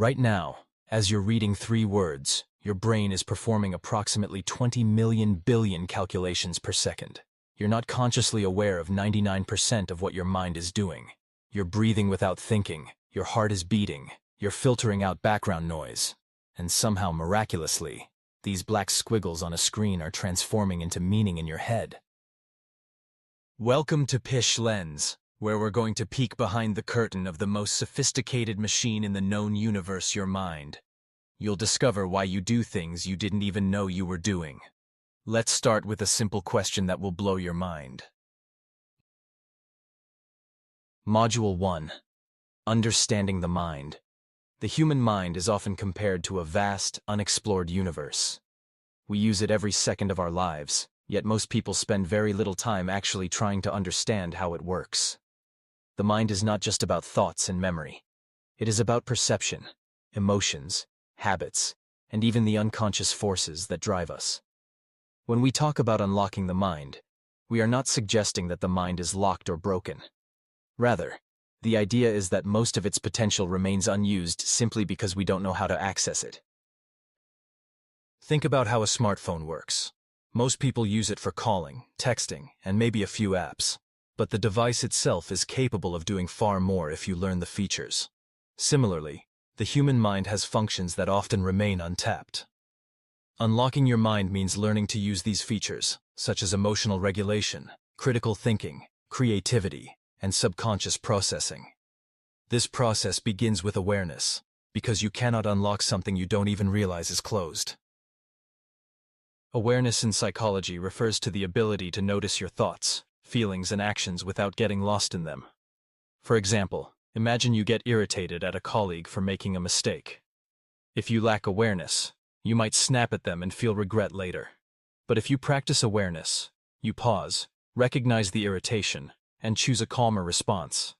Right now, as you're reading 3 words, your brain is performing approximately 20 million billion calculations per second. You're not consciously aware of 99% of what your mind is doing. You're breathing without thinking, your heart is beating, you're filtering out background noise. And somehow, miraculously, these black squiggles on a screen are transforming into meaning in your head. Welcome to PsychLens, where we're going to peek behind the curtain of the most sophisticated machine in the known universe, your mind. You'll discover why you do things you didn't even know you were doing. Let's start with a simple question that will blow your mind. Module 1. Understanding the mind. The human mind is often compared to a vast, unexplored universe. We use it every second of our lives, yet most people spend very little time actually trying to understand how it works. The mind is not just about thoughts and memory. It is about perception, emotions, habits, and even the unconscious forces that drive us. When we talk about unlocking the mind, we are not suggesting that the mind is locked or broken. Rather, the idea is that most of its potential remains unused simply because we don't know how to access it. Think about how a smartphone works. Most people use it for calling, texting, and maybe a few apps. But the device itself is capable of doing far more if you learn the features. Similarly, the human mind has functions that often remain untapped. Unlocking your mind means learning to use these features, such as emotional regulation, critical thinking, creativity, and subconscious processing. This process begins with awareness, because you cannot unlock something you don't even realize is closed. Awareness in psychology refers to the ability to notice your thoughts, feelings, and actions without getting lost in them. For example, imagine you get irritated at a colleague for making a mistake. If you lack awareness, you might snap at them and feel regret later. But if you practice awareness, you pause, recognize the irritation, and choose a calmer response.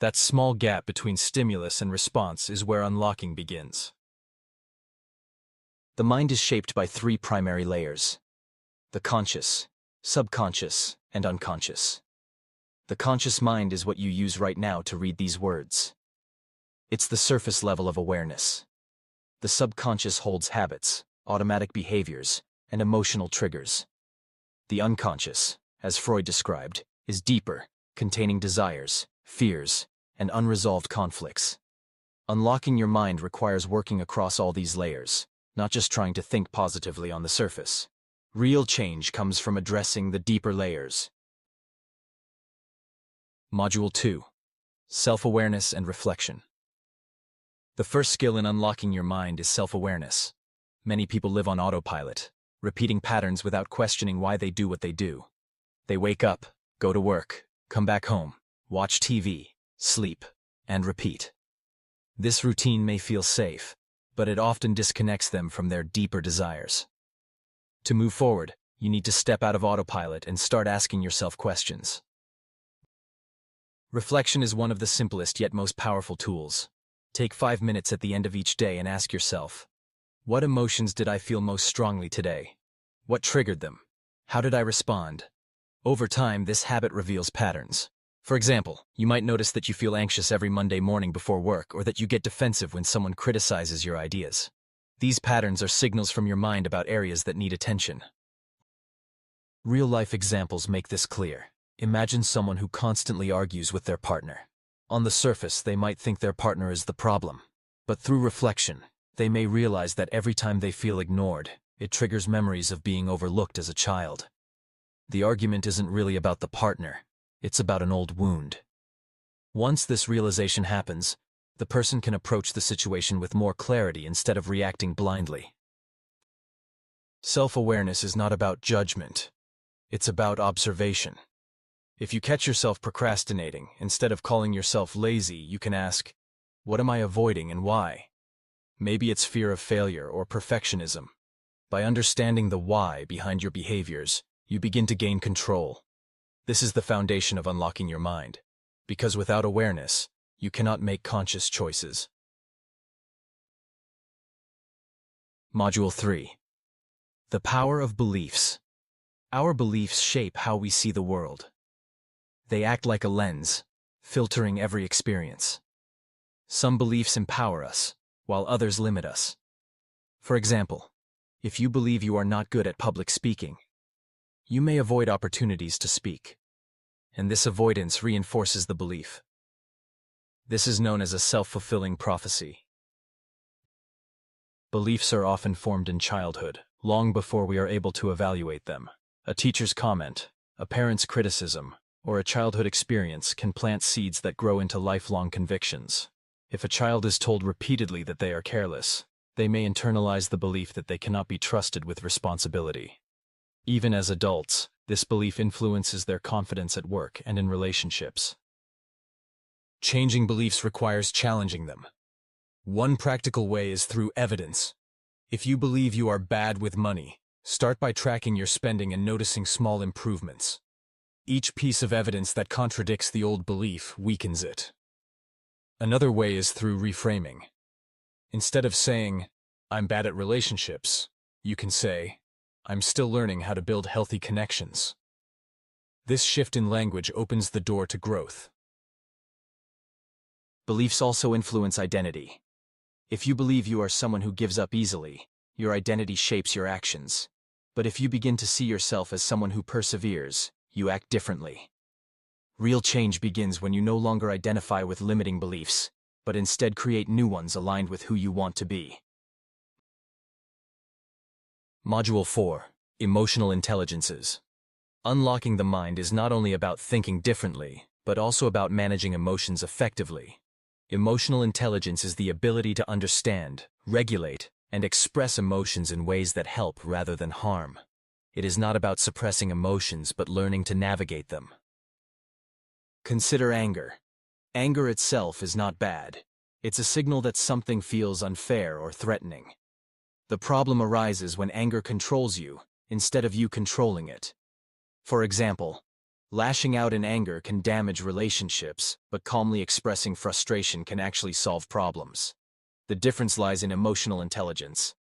That small gap between stimulus and response is where unlocking begins. The mind is shaped by 3 primary layers: the conscious, subconscious, and unconscious. The conscious mind is what you use right now to read these words. It's the surface level of awareness. The subconscious holds habits, automatic behaviors, and emotional triggers. The unconscious, as Freud described, is deeper, containing desires, fears, and unresolved conflicts. Unlocking your mind requires working across all these layers, not just trying to think positively on the surface. Real change comes from addressing the deeper layers. Module 2. Self-awareness and reflection. The first skill in unlocking your mind is self-awareness. Many people live on autopilot, repeating patterns without questioning why they do what they do. They wake up, go to work, come back home, watch TV, sleep, and repeat. This routine may feel safe, but it often disconnects them from their deeper desires. To move forward, you need to step out of autopilot and start asking yourself questions. Reflection is one of the simplest yet most powerful tools. Take 5 minutes at the end of each day and ask yourself, what emotions did I feel most strongly today? What triggered them? How did I respond? Over time, this habit reveals patterns. For example, you might notice that you feel anxious every Monday morning before work, or that you get defensive when someone criticizes your ideas. These patterns are signals from your mind about areas that need attention. Real-life examples make this clear. Imagine someone who constantly argues with their partner. On the surface, they might think their partner is the problem. But through reflection, they may realize that every time they feel ignored, it triggers memories of being overlooked as a child. The argument isn't really about the partner. It's about an old wound. Once this realization happens, the person can approach the situation with more clarity instead of reacting blindly. Self-awareness is not about judgment. It's about observation. If you catch yourself procrastinating, instead of calling yourself lazy, you can ask, what am I avoiding and why? Maybe it's fear of failure or perfectionism. By understanding the why behind your behaviors, you begin to gain control. This is the foundation of unlocking your mind, because without awareness, you cannot make conscious choices. Module 3. The power of beliefs. Our beliefs shape how we see the world. They act like a lens, filtering every experience. Some beliefs empower us, while others limit us. For example, if you believe you are not good at public speaking, you may avoid opportunities to speak, and this avoidance reinforces the belief. This is known as a self-fulfilling prophecy. Beliefs are often formed in childhood, long before we are able to evaluate them. A teacher's comment, a parent's criticism, or a childhood experience can plant seeds that grow into lifelong convictions. If a child is told repeatedly that they are careless, they may internalize the belief that they cannot be trusted with responsibility. Even as adults, this belief influences their confidence at work and in relationships. Changing beliefs requires challenging them. One practical way is through evidence. If you believe you are bad with money, start by tracking your spending and noticing small improvements. Each piece of evidence that contradicts the old belief weakens it. Another way is through reframing. Instead of saying, "I'm bad at relationships," you can say, "I'm still learning how to build healthy connections." This shift in language opens the door to growth. Beliefs also influence identity. If you believe you are someone who gives up easily, your identity shapes your actions. But if you begin to see yourself as someone who perseveres, you act differently. Real change begins when you no longer identify with limiting beliefs, but instead create new ones aligned with who you want to be. Module 4. Emotional Intelligences. Unlocking the mind is not only about thinking differently, but also about managing emotions effectively. Emotional intelligence is the ability to understand, regulate, and express emotions in ways that help rather than harm. It is not about suppressing emotions, but learning to navigate them. Consider anger. Anger itself is not bad. It's a signal that something feels unfair or threatening. The problem arises when anger controls you, instead of you controlling it. For example, lashing out in anger can damage relationships, but calmly expressing frustration can actually solve problems. The difference lies in emotional intelligence.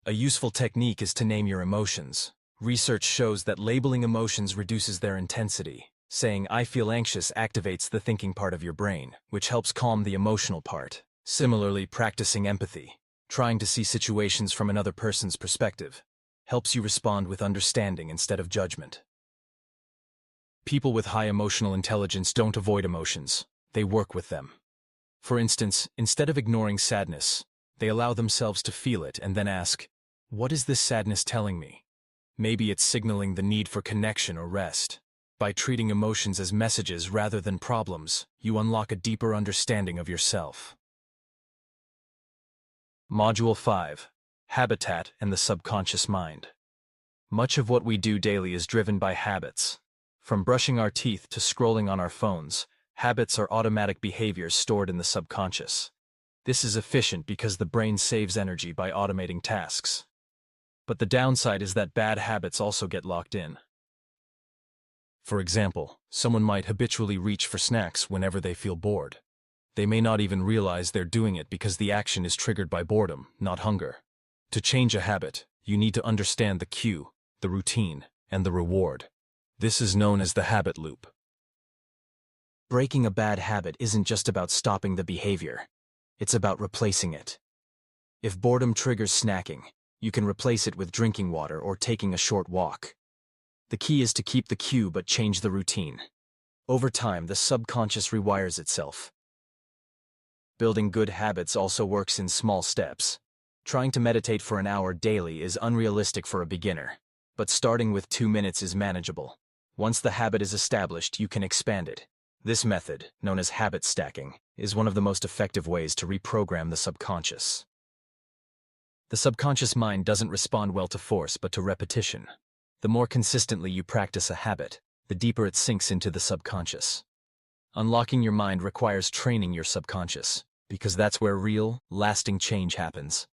A useful technique is to name your emotions. Research shows that labeling emotions reduces their intensity. Saying, "I feel anxious," activates the thinking part of your brain, which helps calm the emotional part. Similarly, practicing empathy, trying to see situations from another person's perspective, helps you respond with understanding instead of judgment. People with high emotional intelligence don't avoid emotions, they work with them. For instance, instead of ignoring sadness, they allow themselves to feel it and then ask, "What is this sadness telling me?" Maybe it's signaling the need for connection or rest. By treating emotions as messages rather than problems, you unlock a deeper understanding of yourself. Module 5. Habitat and the Subconscious Mind. Much of what we do daily is driven by habits. From brushing our teeth to scrolling on our phones, habits are automatic behaviors stored in the subconscious. This is efficient because the brain saves energy by automating tasks. But the downside is that bad habits also get locked in. For example, someone might habitually reach for snacks whenever they feel bored. They may not even realize they're doing it because the action is triggered by boredom, not hunger. To change a habit, you need to understand the cue, the routine, and the reward. This is known as the habit loop. Breaking a bad habit isn't just about stopping the behavior. It's about replacing it. If boredom triggers snacking, you can replace it with drinking water or taking a short walk. The key is to keep the cue but change the routine. Over time, the subconscious rewires itself. Building good habits also works in small steps. Trying to meditate for an hour daily is unrealistic for a beginner, but starting with 2 minutes is manageable. Once the habit is established, you can expand it. This method, known as habit stacking, is one of the most effective ways to reprogram the subconscious. The subconscious mind doesn't respond well to force but to repetition. The more consistently you practice a habit, the deeper it sinks into the subconscious. Unlocking your mind requires training your subconscious, because that's where real, lasting change happens.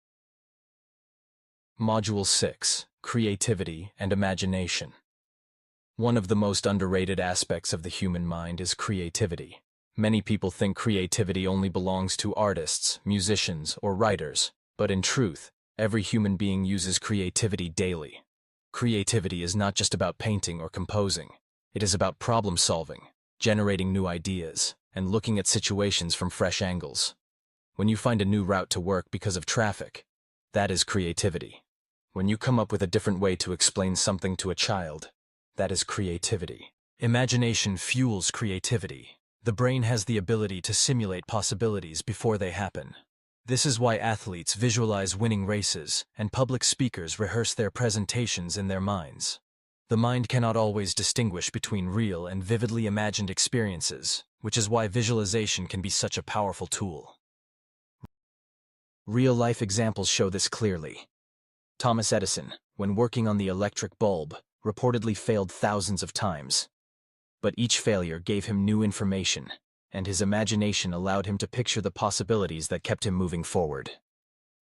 Module 6. Creativity and Imagination. One of the most underrated aspects of the human mind is creativity. Many people think creativity only belongs to artists, musicians, or writers, but in truth, every human being uses creativity daily. Creativity is not just about painting or composing. It is about problem solving, generating new ideas, and looking at situations from fresh angles. When you find a new route to work because of traffic, that is creativity. When you come up with a different way to explain something to a child, that is creativity. Imagination fuels creativity. The brain has the ability to simulate possibilities before they happen. This is why athletes visualize winning races and public speakers rehearse their presentations in their minds. The mind cannot always distinguish between real and vividly imagined experiences, which is why visualization can be such a powerful tool. Real-life examples show this clearly. Thomas Edison, when working on the electric bulb, reportedly failed thousands of times. But each failure gave him new information, and his imagination allowed him to picture the possibilities that kept him moving forward.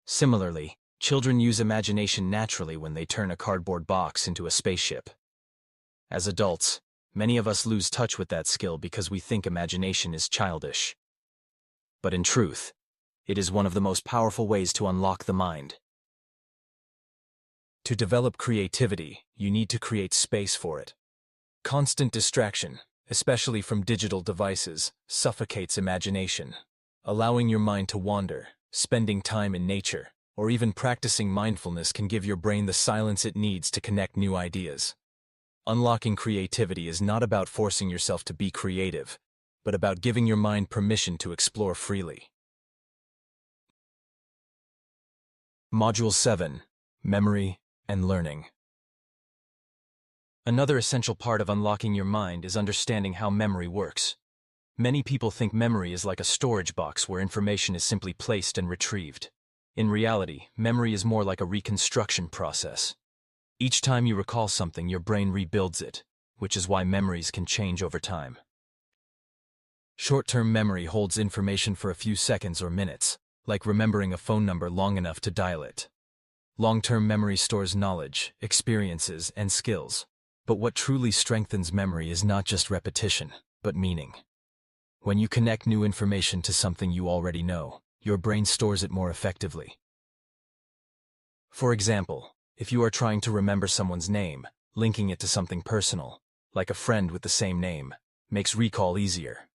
Similarly, children use imagination naturally when they turn a cardboard box into a spaceship. As adults, many of us lose touch with that skill because we think imagination is childish. But in truth, it is one of the most powerful ways to unlock the mind. To develop creativity, you need to create space for it. Constant distraction, especially from digital devices, suffocates imagination. Allowing your mind to wander, spending time in nature, or even practicing mindfulness can give your brain the silence it needs to connect new ideas. Unlocking creativity is not about forcing yourself to be creative, but about giving your mind permission to explore freely. Module 7. Memory and Learning. Another essential part of unlocking your mind is understanding how memory works. Many people think memory is like a storage box where information is simply placed and retrieved. In reality, memory is more like a reconstruction process. Each time you recall something, your brain rebuilds it, which is why memories can change over time. Short-term memory holds information for a few seconds or minutes, like remembering a phone number long enough to dial it. Long-term memory stores knowledge, experiences, and skills. But what truly strengthens memory is not just repetition, but meaning. When you connect new information to something you already know, your brain stores it more effectively. For example, if you are trying to remember someone's name, linking it to something personal, like a friend with the same name, makes recall easier.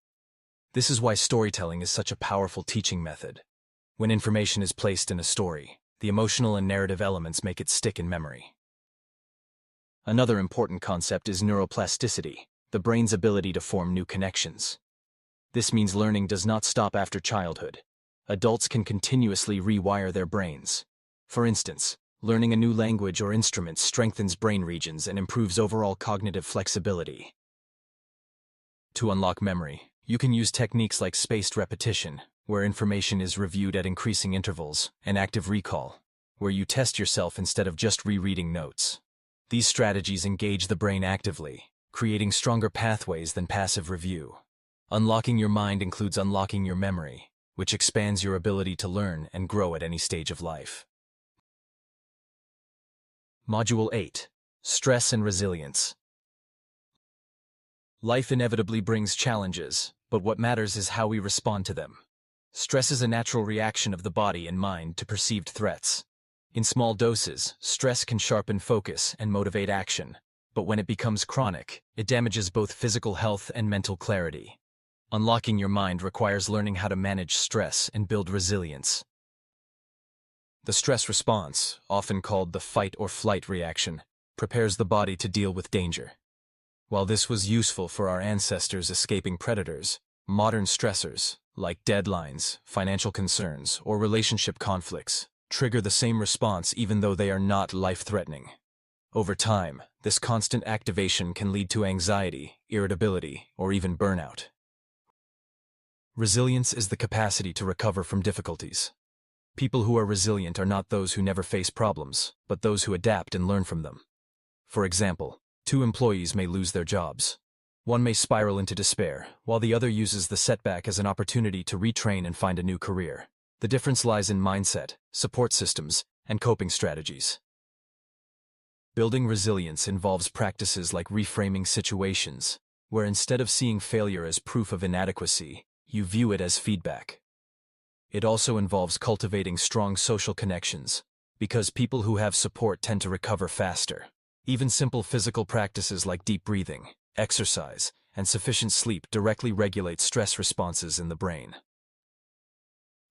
This is why storytelling is such a powerful teaching method. When information is placed in a story, the emotional and narrative elements make it stick in memory. Another important concept is neuroplasticity, the brain's ability to form new connections. This means learning does not stop after childhood. Adults can continuously rewire their brains. For instance, learning a new language or instrument strengthens brain regions and improves overall cognitive flexibility. To unlock memory, you can use techniques like spaced repetition, where information is reviewed at increasing intervals, and active recall, where you test yourself instead of just rereading notes. These strategies engage the brain actively, creating stronger pathways than passive review. Unlocking your mind includes unlocking your memory, which expands your ability to learn and grow at any stage of life. Module 8. Stress and Resilience. Life inevitably brings challenges, but what matters is how we respond to them. Stress is a natural reaction of the body and mind to perceived threats. In small doses, stress can sharpen focus and motivate action, but when it becomes chronic, it damages both physical health and mental clarity. Unlocking your mind requires learning how to manage stress and build resilience. The stress response, often called the fight or flight reaction, prepares the body to deal with danger. While this was useful for our ancestors escaping predators, modern stressors, like deadlines, financial concerns, or relationship conflicts, trigger the same response even though they are not life-threatening. Over time, this constant activation can lead to anxiety, irritability, or even burnout. Resilience is the capacity to recover from difficulties. People who are resilient are not those who never face problems, but those who adapt and learn from them. For example, 2 employees may lose their jobs. One may spiral into despair, while the other uses the setback as an opportunity to retrain and find a new career. The difference lies in mindset, support systems, and coping strategies. Building resilience involves practices like reframing situations, where instead of seeing failure as proof of inadequacy, you view it as feedback. It also involves cultivating strong social connections, because people who have support tend to recover faster. Even simple physical practices like deep breathing, exercise, and sufficient sleep directly regulate stress responses in the brain.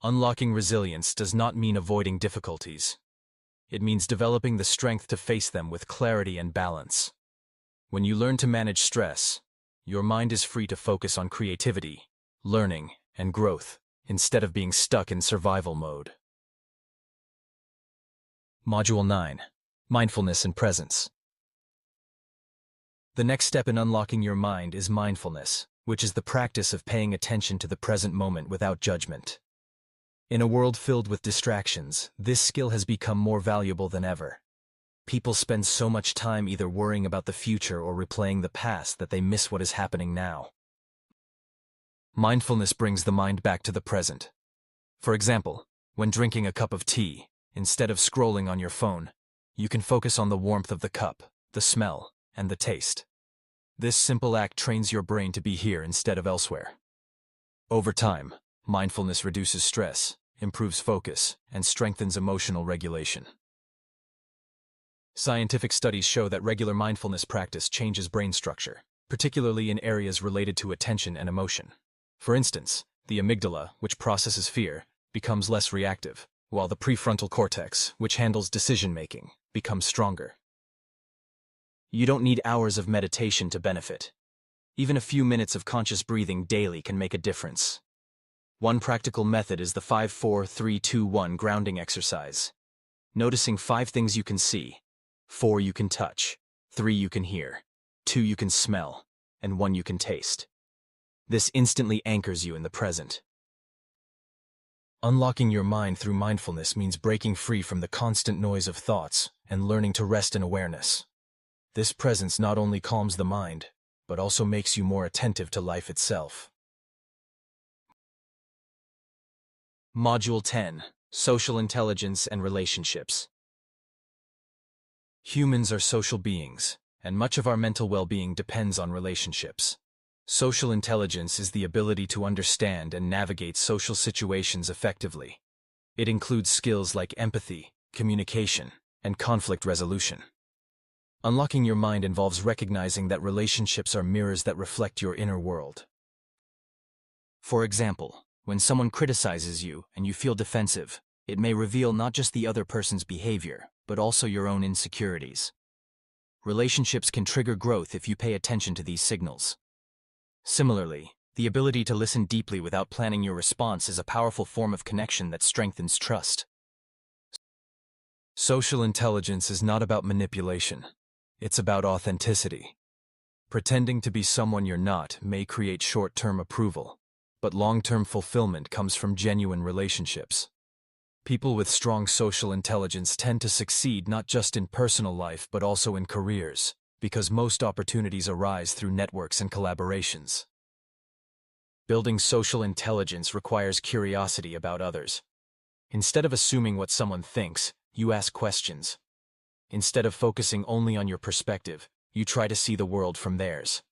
Unlocking resilience does not mean avoiding difficulties. It means developing the strength to face them with clarity and balance. When you learn to manage stress, your mind is free to focus on creativity, learning, and growth, instead of being stuck in survival mode. Module 9. Mindfulness and Presence. The next step in unlocking your mind is mindfulness, which is the practice of paying attention to the present moment without judgment. In a world filled with distractions, this skill has become more valuable than ever. People spend so much time either worrying about the future or replaying the past that they miss what is happening now. Mindfulness brings the mind back to the present. For example, when drinking a cup of tea, instead of scrolling on your phone, you can focus on the warmth of the cup, the smell, and the taste. This simple act trains your brain to be here instead of elsewhere. Over time, mindfulness reduces stress, improves focus, and strengthens emotional regulation. Scientific studies show that regular mindfulness practice changes brain structure, particularly in areas related to attention and emotion. For instance, the amygdala, which processes fear, becomes less reactive, while the prefrontal cortex, which handles decision-making, becomes stronger. You don't need hours of meditation to benefit. Even a few minutes of conscious breathing daily can make a difference. One practical method is the 5-4-3-2-1 grounding exercise. Noticing 5 things you can see, 4 you can touch, 3 you can hear, 2 you can smell, and 1 you can taste. This instantly anchors you in the present. Unlocking your mind through mindfulness means breaking free from the constant noise of thoughts and learning to rest in awareness. This presence not only calms the mind, but also makes you more attentive to life itself. Module 10. Social Intelligence and Relationships. Humans are social beings, and much of our mental well-being depends on relationships. Social intelligence is the ability to understand and navigate social situations effectively. It includes skills like empathy, communication, and conflict resolution. Unlocking your mind involves recognizing that relationships are mirrors that reflect your inner world. For example, when someone criticizes you and you feel defensive, it may reveal not just the other person's behavior, but also your own insecurities. Relationships can trigger growth if you pay attention to these signals. Similarly, the ability to listen deeply without planning your response is a powerful form of connection that strengthens trust. Social intelligence is not about manipulation. It's about authenticity. Pretending to be someone you're not may create short-term approval, but long-term fulfillment comes from genuine relationships. People with strong social intelligence tend to succeed not just in personal life but also in careers, because most opportunities arise through networks and collaborations. Building social intelligence requires curiosity about others. Instead of assuming what someone thinks, you ask questions. Instead of focusing only on your perspective, you try to see the world from theirs.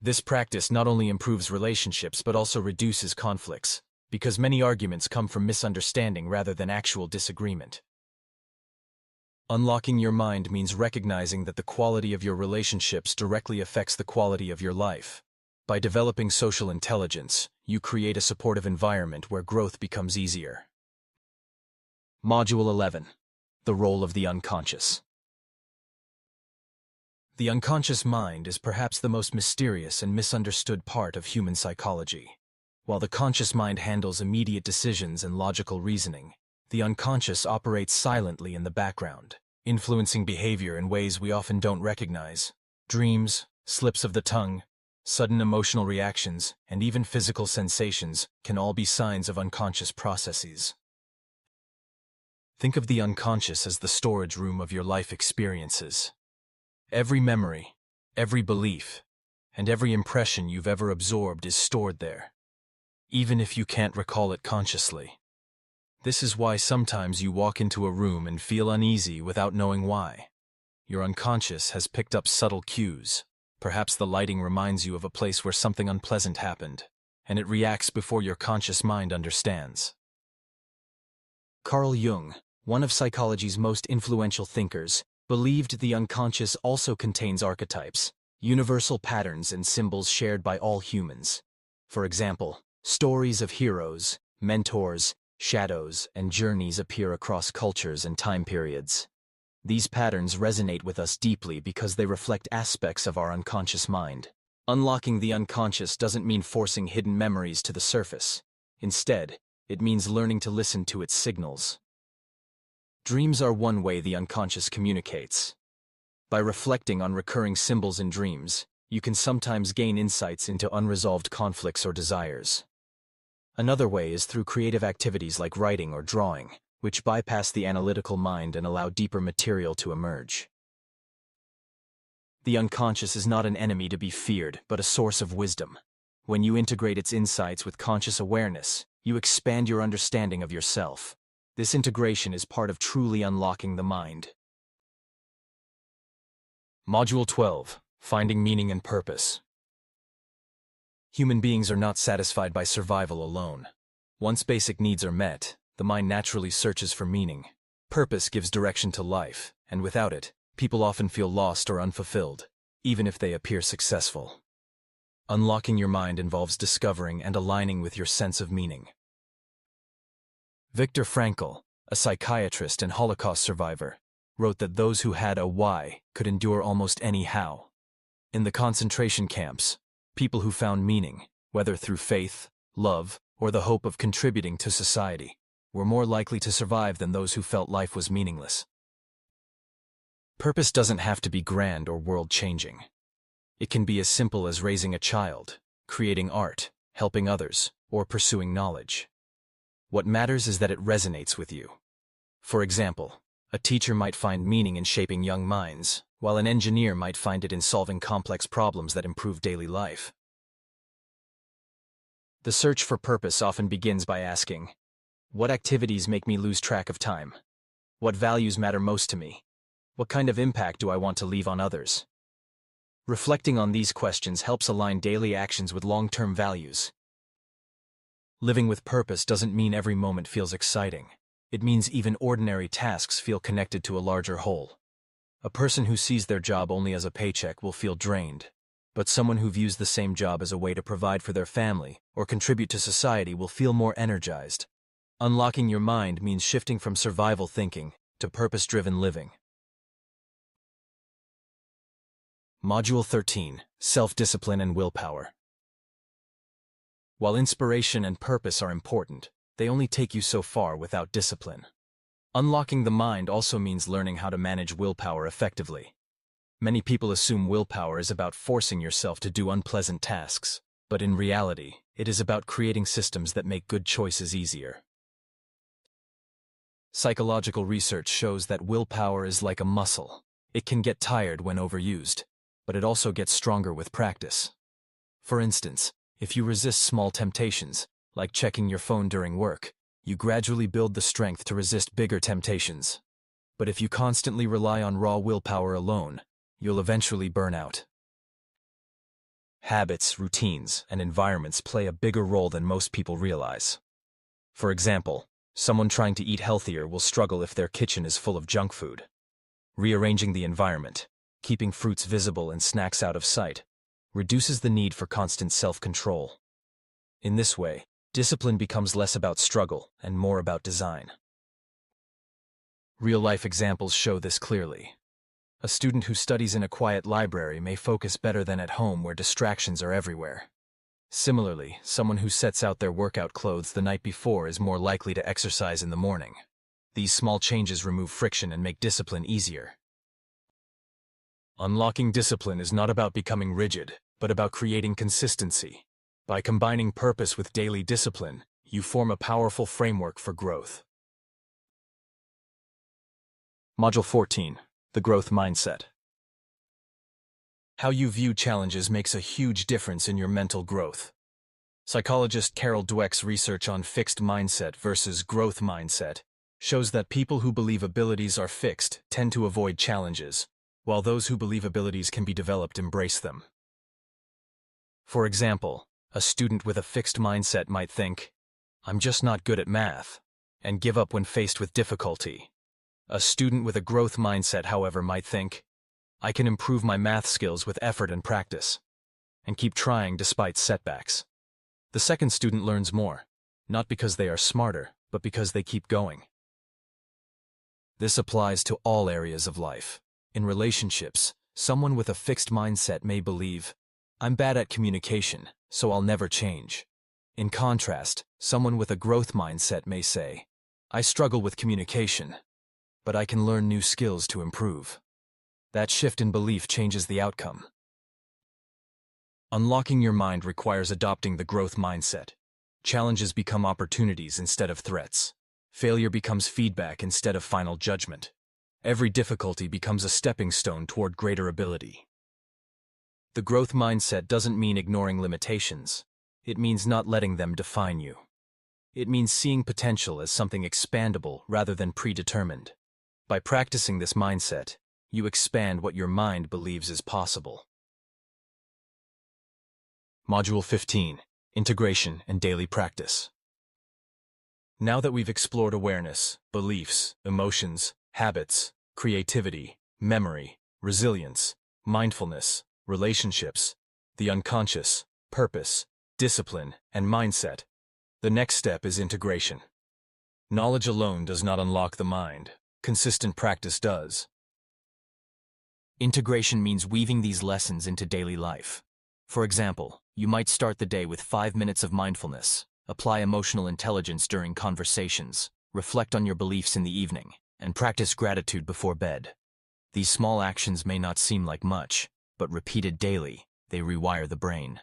This practice not only improves relationships but also reduces conflicts, because many arguments come from misunderstanding rather than actual disagreement. Unlocking your mind means recognizing that the quality of your relationships directly affects the quality of your life. By developing social intelligence, you create a supportive environment where growth becomes easier. Module 11. The Role of the Unconscious. The unconscious mind is perhaps the most mysterious and misunderstood part of human psychology. While the conscious mind handles immediate decisions and logical reasoning, the unconscious operates silently in the background, influencing behavior in ways we often don't recognize. Dreams, slips of the tongue, sudden emotional reactions, and even physical sensations can all be signs of unconscious processes. Think of the unconscious as the storage room of your life experiences. Every memory, every belief, and every impression you've ever absorbed is stored there, even if you can't recall it consciously. This is why sometimes you walk into a room and feel uneasy without knowing why. Your unconscious has picked up subtle cues. Perhaps the lighting reminds you of a place where something unpleasant happened, and it reacts before your conscious mind understands. Carl Jung, one of psychology's most influential thinkers, believed the unconscious also contains archetypes, universal patterns and symbols shared by all humans. For example, stories of heroes, mentors, shadows, and journeys appear across cultures and time periods. These patterns resonate with us deeply because they reflect aspects of our unconscious mind. Unlocking the unconscious doesn't mean forcing hidden memories to the surface. Instead, it means learning to listen to its signals. Dreams are one way the unconscious communicates. By reflecting on recurring symbols in dreams, you can sometimes gain insights into unresolved conflicts or desires. Another way is through creative activities like writing or drawing, which bypass the analytical mind and allow deeper material to emerge. The unconscious is not an enemy to be feared, but a source of wisdom. When you integrate its insights with conscious awareness, you expand your understanding of yourself. This integration is part of truly unlocking the mind. Module 12. Finding Meaning and Purpose. Human beings are not satisfied by survival alone. Once basic needs are met, the mind naturally searches for meaning. Purpose gives direction to life, and without it, people often feel lost or unfulfilled, even if they appear successful. Unlocking your mind involves discovering and aligning with your sense of meaning. Viktor Frankl, a psychiatrist and Holocaust survivor, wrote that those who had a why could endure almost any how. In the concentration camps, people who found meaning, whether through faith, love, or the hope of contributing to society, were more likely to survive than those who felt life was meaningless. Purpose doesn't have to be grand or world-changing. It can be as simple as raising a child, creating art, helping others, or pursuing knowledge. What matters is that it resonates with you. For example, a teacher might find meaning in shaping young minds, while an engineer might find it in solving complex problems that improve daily life. The search for purpose often begins by asking, what activities make me lose track of time? What values matter most to me? What kind of impact do I want to leave on others? Reflecting on these questions helps align daily actions with long-term values. Living with purpose doesn't mean every moment feels exciting. It means even ordinary tasks feel connected to a larger whole. A person who sees their job only as a paycheck will feel drained, but someone who views the same job as a way to provide for their family or contribute to society will feel more energized. Unlocking your mind means shifting from survival thinking to purpose-driven living. Module 13. Self-Discipline and Willpower. While inspiration and purpose are important, they only take you so far without discipline. Unlocking the mind also means learning how to manage willpower effectively. Many people assume willpower is about forcing yourself to do unpleasant tasks, but in reality, it is about creating systems that make good choices easier. Psychological research shows that willpower is like a muscle. It can get tired when overused, but it also gets stronger with practice. For instance, if you resist small temptations, like checking your phone during work, you gradually build the strength to resist bigger temptations. But if you constantly rely on raw willpower alone, you'll eventually burn out. Habits, routines, and environments play a bigger role than most people realize. For example, someone trying to eat healthier will struggle if their kitchen is full of junk food. Rearranging the environment, keeping fruits visible and snacks out of sight, reduces the need for constant self-control. In this way, discipline becomes less about struggle and more about design. Real-life examples show this clearly. A student who studies in a quiet library may focus better than at home where distractions are everywhere. Similarly, someone who sets out their workout clothes the night before is more likely to exercise in the morning. These small changes remove friction and make discipline easier. Unlocking discipline is not about becoming rigid, but about creating consistency. By combining purpose with daily discipline, you form a powerful framework for growth. Module 14. The Growth Mindset. How you view challenges makes a huge difference in your mental growth. Psychologist Carol Dweck's research on fixed mindset versus growth mindset shows that people who believe abilities are fixed tend to avoid challenges, while those who believe abilities can be developed embrace them. For example, a student with a fixed mindset might think, "I'm just not good at math," and give up when faced with difficulty. A student with a growth mindset, however, might think, "I can improve my math skills with effort and practice," and keep trying despite setbacks. The second student learns more, not because they are smarter, but because they keep going. This applies to all areas of life. In relationships, someone with a fixed mindset may believe, "I'm bad at communication, so I'll never change." In contrast, someone with a growth mindset may say, "I struggle with communication, but I can learn new skills to improve." That shift in belief changes the outcome. Unlocking your mind requires adopting the growth mindset. Challenges become opportunities instead of threats. Failure becomes feedback instead of final judgment. Every difficulty becomes a stepping stone toward greater ability. The growth mindset doesn't mean ignoring limitations. It means not letting them define you. It means seeing potential as something expandable rather than predetermined. By practicing this mindset, you expand what your mind believes is possible. Module 15. Integration and Daily Practice. Now that we've explored awareness, beliefs, emotions, habits, creativity, memory, resilience, mindfulness, relationships, the unconscious, purpose, discipline, and mindset, the next step is integration. Knowledge alone does not unlock the mind. Consistent practice does. Integration means weaving these lessons into daily life. For example, you might start the day with 5 minutes of mindfulness, apply emotional intelligence during conversations, reflect on your beliefs in the evening, and practice gratitude before bed. These small actions may not seem like much, but repeated daily, they rewire the brain.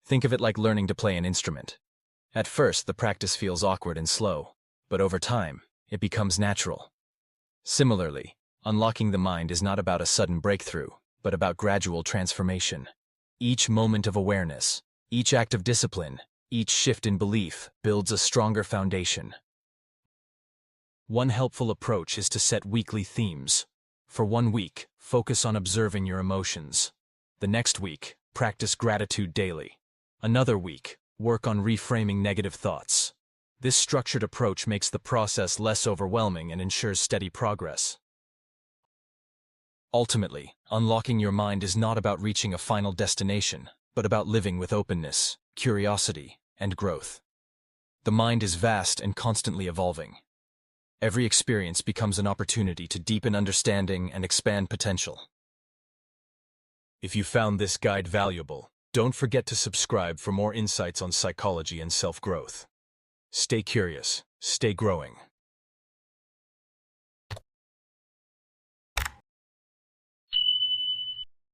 Think of it like learning to play an instrument. At first, the practice feels awkward and slow, but over time, it becomes natural. Similarly, unlocking the mind is not about a sudden breakthrough, but about gradual transformation. Each moment of awareness, each act of discipline, each shift in belief builds a stronger foundation. One helpful approach is to set weekly themes. For 1 week, focus on observing your emotions. The next week, practice gratitude daily. Another week, work on reframing negative thoughts. This structured approach makes the process less overwhelming and ensures steady progress. Ultimately, unlocking your mind is not about reaching a final destination, but about living with openness, curiosity, and growth. The mind is vast and constantly evolving. Every experience becomes an opportunity to deepen understanding and expand potential. If you found this guide valuable, don't forget to subscribe for more insights on psychology and self-growth. Stay curious, stay growing.